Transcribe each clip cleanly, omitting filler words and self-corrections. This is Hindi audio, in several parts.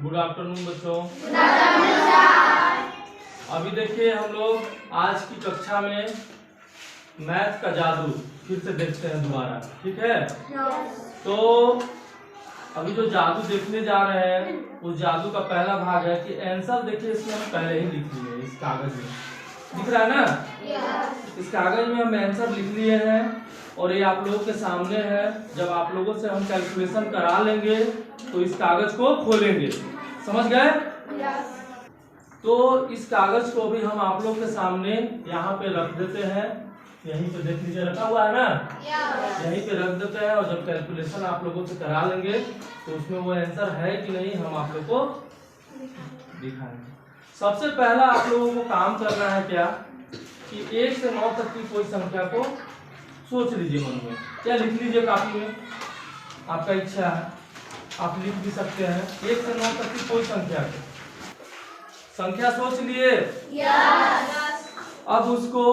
गुड आफ्टरनून बच्चों। अभी देखिए हम लोग आज की कक्षा में मैथ का जादू फिर से देखते हैं दोबारा, ठीक है? तो अभी जो जादू देखने जा रहे हैं उस जादू का पहला भाग है कि आंसर देखिए इसमें हम पहले ही लिख लिए इस कागज में, दिख रहा है ना? इस कागज में हम आंसर लिख लिए हैं और ये आप लोगों के सामने है। जब आप लोगों से हम कैलकुलेशन करा लेंगे तो इस कागज को खोलेंगे, समझ गए? तो इस कागज को भी हम आप लोग के सामने यहाँ पे रख देते हैं। यहीं पे देख लीजिए, रखा हुआ है ना? यहीं पे रख देते हैं और जब कैलकुलेशन आप लोगों से करा लेंगे तो उसमें वो आंसर है कि नहीं हम आप लोग को दिखाएंगे। सबसे पहला आप लोगों को काम करना है क्या कि 1 से 9 तक की कोई संख्या को सोच लीजिए मन में, या लिख लीजिए कापी में, आपका इच्छा है आप लिख भी सकते हैं। 1 से 9 तक की कोई संख्या सोच लिए? अब उसको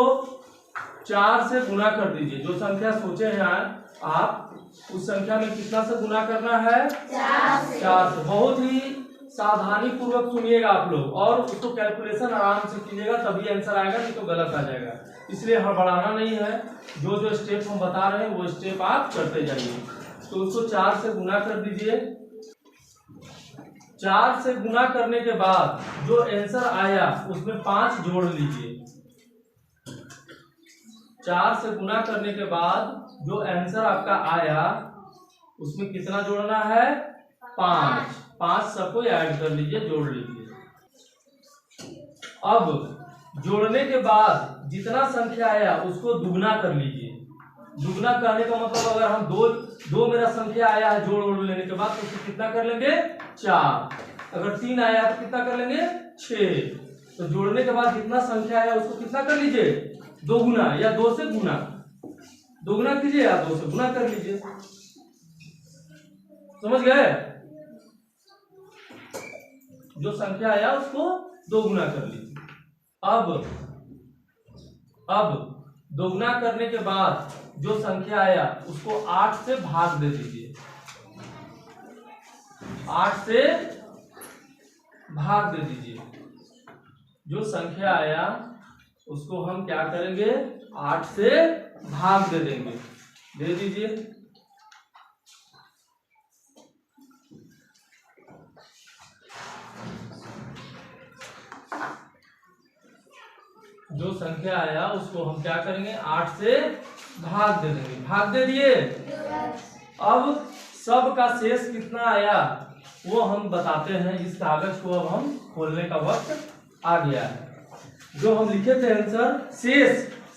4 से गुना कर दीजिए। जो संख्या सोचे हैं आप उस संख्या में कितना से गुना करना है? 4 से। बहुत ही सावधानी पूर्वक सुनिएगा आप लोग और उसको कैलकुलेशन आराम से कीजिएगा, तभी आंसर आएगा, नहीं तो गलत आ जाएगा। इसलिए हड़बड़ाना नहीं है, जो जो स्टेप हम बता रहे हैं वो स्टेप आप करते जाइए। तो उसको 4 से गुना कर दीजिए। 4 से गुना करने के बाद जो आंसर आया उसमें 5 जोड़ लीजिए। 4 से गुना करने के बाद जो आंसर आपका आया उसमें कितना जोड़ना है? 5। 5 सबको ऐड कर लीजिए, जोड़ लीजिए। अब जोड़ने के बाद जितना संख्या आया उसको दुगना कर लीजिए। दुगना करने का मतलब अगर हम दो मेरा संख्या आया है जोड़ लेने के बाद तो उसको कितना कर लेंगे? 4। अगर 3 आया तो कितना कर लेंगे? 6। तो जोड़ने के बाद जितना संख्या आया उसको कितना कर लीजिए? दोगुना, या 2 से गुना। दोगुना कीजिए या 2 से गुना कर लीजिए, समझ गए? जो संख्या आया उसको दोगुना कर लीजिए। अब दोगुना करने के बाद जो संख्या आया उसको 8 से भाग दे दीजिए। 8 से भाग दे दीजिए। जो संख्या आया उसको हम क्या करेंगे? 8 से भाग दे देंगे। दे दीजिए। जो संख्या आया उसको हम क्या करेंगे? 8 से भाग दे देंगे। भाग दे दिए। अब सब का शेष कितना आया वो हम बताते हैं। इस कागज को अब हम खोलने का वक्त आ गया है। जो हम लिखे थे आंसर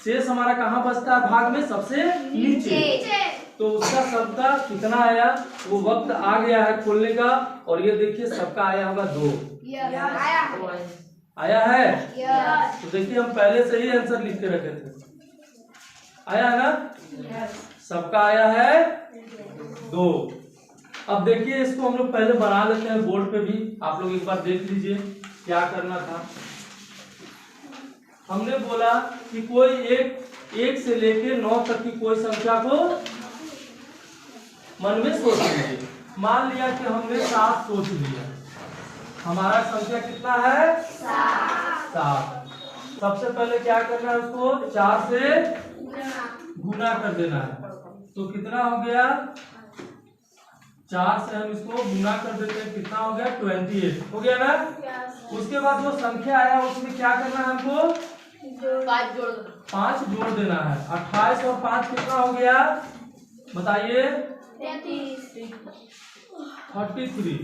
शेष हमारा कहाँ बचता है? भाग में सबसे नीचे। तो उसका सबका कितना आया वो वक्त आ गया है खोलने का। और ये देखिए सबका आया होगा 2। आया है? तो देखिए हम पहले से ही आंसर लिख के रखे थे। आया है ना? सबका आया है 2। अब देखिए इसको हम लोग पहले बना लेते हैं बोर्ड पे भी। आप लोग एक बार देख लीजिए क्या करना था। हमने बोला कि कोई एक से लेके 9 तक की कोई संख्या को मन में सोच लीजिए। मान लिया कि हमने 7 सोच लिया। हमारा संख्या कितना है? 7। सबसे पहले क्या करना है? उसको 4 से गुना कर देना है। तो कितना हो गया? 4 से हम इसको गुना कर देते हैं, कितना हो गया? 28 हो गया ना? उसके बाद जो संख्या आया उसमें क्या करना है हमको? 5 जोड़ देना है। 28 और 5 कितना हो गया बताइए? 33।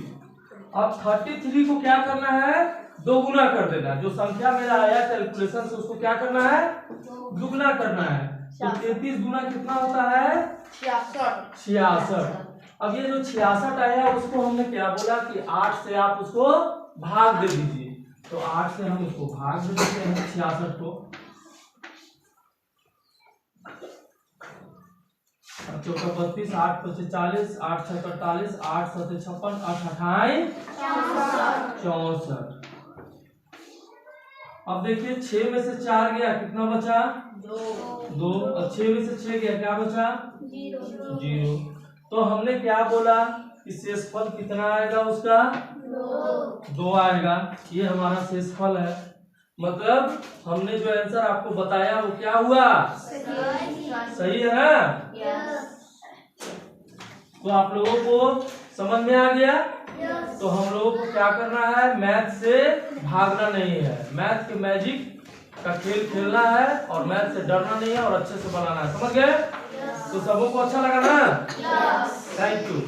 अब 33 को क्या करना है? दोगुना कर देना है। जो संख्या मेरा आया कैलकुलेशन से उसको क्या करना है? दुगुना करना है। तो 33 गुना कितना होता है? 66। अब ये जो 66 आया उसको हमने क्या बोला कि 8 से आप उसको भाग दे दीजिए। तो 8 से हम उसको भाग दे देते हैं 66 को। 4 32, 8 5 40, 8 6 48, 8 7 56, 8 28 64। अब देखिए 6 में से 4 गया, कितना बचा? 2। और 6 में से 6 गया, क्या बचा? 0। तो हमने क्या बोला कि शेषफल कितना आएगा उसका? 2 आएगा। ये हमारा शेषफल है। मतलब हमने जो आंसर आपको बताया वो क्या हुआ? सही है ना? तो आप लोगों को समझ में आ गया? तो हम लोगों को क्या करना है? मैथ से भागना नहीं है, मैथ के मैजिक का खेल खेलना है और मैथ से डरना नहीं है और अच्छे से बनाना है। समझ गए? तो सबों को अच्छा लगा ना? Thank you.